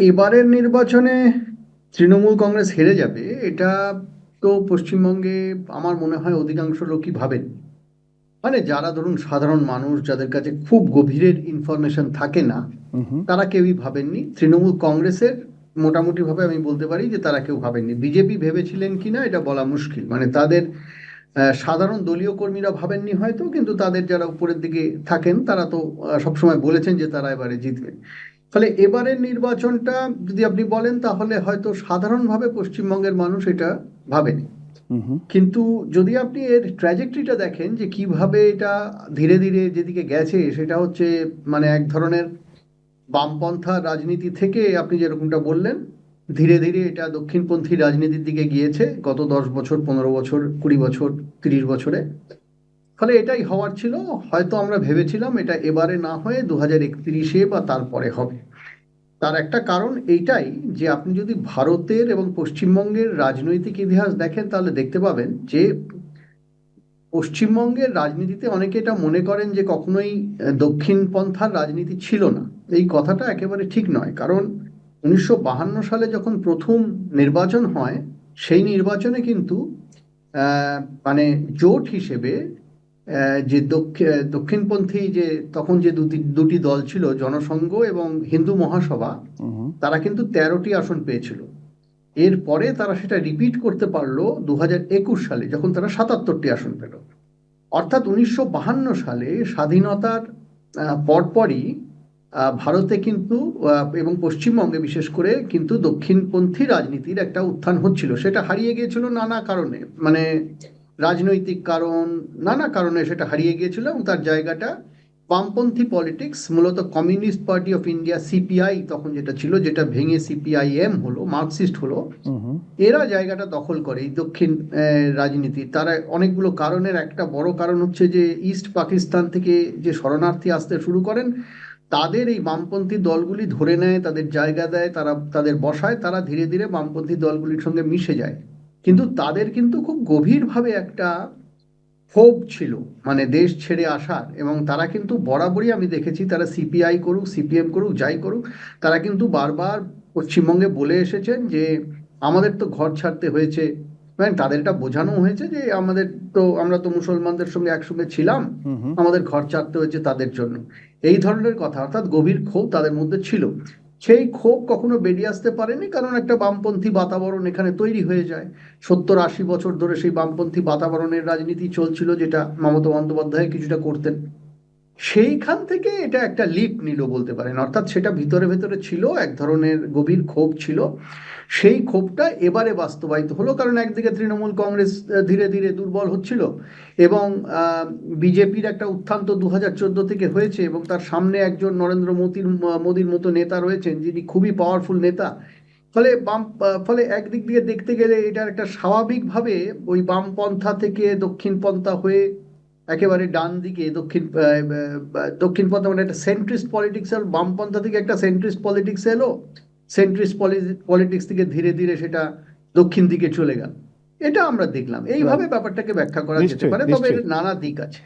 এবারের নির্বাচনে তৃণমূল কংগ্রেস হেরে যাবে এটা তো পশ্চিমবঙ্গে আমার মনে হয় অধিকাংশ লোকই ভাবেন। মানে যারা ধরুন সাধারণ মানুষ, যাদের কাছে খুব গভীরের ইনফরমেশন থাকে না, হুম। তারা কেউই ভাবেননি। তৃণমূল কংগ্রেসের মোটামুটি ভাবে আমি বলতে পারি যে তারা কেউ ভাবেননি। বিজেপি ভেবেছিলেন কিনা এটা বলা মুশকিল, মানে তাদের সাধারণ দলীয় কর্মীরা ভাবেননি হয়তো, কিন্তু তাদের যারা উপরের দিকে থাকেন তারা তো সবসময় বলেছেন যে তারা এবারে জিতবেন। ফলে এবারের নির্বাচনটা যদি আপনি বলেন তাহলে হয়তো সাধারণভাবে পশ্চিমবঙ্গের মানুষ এটা ভাবেনি। হুম। কিন্তু যদি আপনি এর ট্র্যাজেক্টরিটা দেখেন যে কিভাবে এটা ধীরে ধীরে যেদিকে গেছে, সেটা হচ্ছে মানে এক ধরনের বামপন্থা রাজনীতি থেকে আপনি যেরকমটা বললেন, ধীরে ধীরে এটা দক্ষিণপন্থী রাজনীতির দিকে গিয়েছে গত 10 বছর, 15 বছর, 20 বছর, 30 বছরে। ফলে এটাই হওয়ার ছিল। হয়তো আমরা ভেবেছিলাম এটা এবারে না হয়ে 2031-এ বা তারপরে হবে। তার একটা কারণ এইটাই যে আপনি যদি ভারতের এবং পশ্চিমবঙ্গের রাজনৈতিক ইতিহাস দেখেন তাহলে দেখতে পাবেন যে পশ্চিমবঙ্গের রাজনীতিতে অনেকে এটা মনে করেন যে কখনোই দক্ষিণপন্থার রাজনীতি ছিল না। এই কথাটা একেবারে ঠিক নয়। কারণ 1952 সালে যখন প্রথম নির্বাচন হয়, সেই নির্বাচনে কিন্তু আহ, মানে জোট হিসেবে যে দক্ষিণপন্থী যে তখন যে দুটি দুটি দল ছিল, জনসংঘ এবং হিন্দু মহাসভা, হুম। তারা কিন্তু 13টি আসন পেয়েছিল। এরপরে তারা সেটা রিপিট করতে পারলো 2021 সালে, যখন তারা 77টি আসন পেল। অর্থাৎ 1952 সালে স্বাধীনতার পরপরই ভারতে কিন্তু এবং পশ্চিমবঙ্গে বিশেষ করে কিন্তু দক্ষিণপন্থী রাজনীতির একটা উত্থান হচ্ছিল। সেটা হারিয়ে গিয়েছিল নানা কারণে, মানে রাজনৈতিক কারণ, নানা কারণে সেটা হারিয়ে গিয়েছিল, এবং তার জায়গাটা বামপন্থী পলিটিক্স, মূলত communist party of India CPI তখন যেটা ছিল, যেটা ভেঙে সিপিআইএম হলো, মার্কসিস্ট হলো, হুম। এরা জায়গাটা দখল করে এই দক্ষিণ রাজনীতি। তারা অনেকগুলো কারণের একটা বড় কারণ হচ্ছে যে ইস্ট পাকিস্তান থেকে যে শরণার্থী আসতে শুরু করেন, তাদের এই বামপন্থী দলগুলি ধরে নেয়, তাদের জায়গা দেয়, তারা তাদের বসায়, তারা ধীরে ধীরে বামপন্থী দলগুলির সঙ্গে মিশে যায়। কিন্তু তাদের কিন্তু খুব গভীরভাবে একটা ক্ষোভ ছিল, মানে দেশ ছেড়ে আসার। এবং তারা কিন্তু বরাবরই আমি দেখেছি, তারা সিপিআই করুক, সিপিএম করুক, যাই করুক, তারা কিন্তু বারবার পশ্চিমবঙ্গে বলে এসেছেন যে আমাদের তো ঘর ছাড়তে হয়েছে। মানে তাদের এটা বোঝানো হয়েছে যে আমাদের তো, আমরা তো মুসলমানদের সঙ্গে একসঙ্গে ছিলাম, হুম। আমাদের ঘর ছাড়তে হয়েছে তাদের জন্য। এই ধরনের কথা, অর্থাৎ গভীর ক্ষোভ তাদের মধ্যে ছিল। সেই ক্ষোভ কখনো বেরিয়ে আসতে পারেনি, কারণ একটা বামপন্থী বাতাবরণ এখানে তৈরি হয়ে যায়। 70-80 বছর ধরে সেই বামপন্থী বাতাবরণের রাজনীতি চলছিল, যেটা মমতা বন্দ্যোপাধ্যায় কিছুটা করতেন। সেইখান থেকে এটা একটা লিপ নিল বলতে পারেন। অর্থাৎ সেটা ভিতরে ভেতরে ছিল, এক ধরনের গভীর ক্ষোভ ছিল। সেই ক্ষোভটা এবারে বাস্তবায়িত হলো, কারণ একদিকে তৃণমূল কংগ্রেস ধীরে ধীরে দুর্বল হচ্ছিল, এবং বিজেপির একটা উত্থান তো 2014 থেকে হয়েছে, এবং তার সামনে একজন নরেন্দ্র মোদীর মতো নেতা রয়েছেন, যিনি খুবই পাওয়ারফুল নেতা। ফলে একদিক দিয়ে দেখতে গেলে এটার একটা স্বাভাবিকভাবে ওই বামপন্থা থেকে দক্ষিণপন্থা হয়ে একেবারে ডান দিকে দক্ষিণপন্থা, মানে একটা সেন্ট্রিস্ট পলিটিক্স, আর বামপন্থা থেকে একটা সেন্ট্রিস্ট পলিটিক্স এলো। সেন্ট্রিস্ট পলিটিক্স থেকে ধীরে ধীরে সেটা দক্ষিণ দিকে চলে গেল। এটা আমরা দেখলাম, এইভাবে রাইট। ব্যাপারটাকে ব্যাখ্যা করা যেতে নিশ্চয়ই, পারে, তবে এর নিশ্চয়ই। নানা দিক আছে।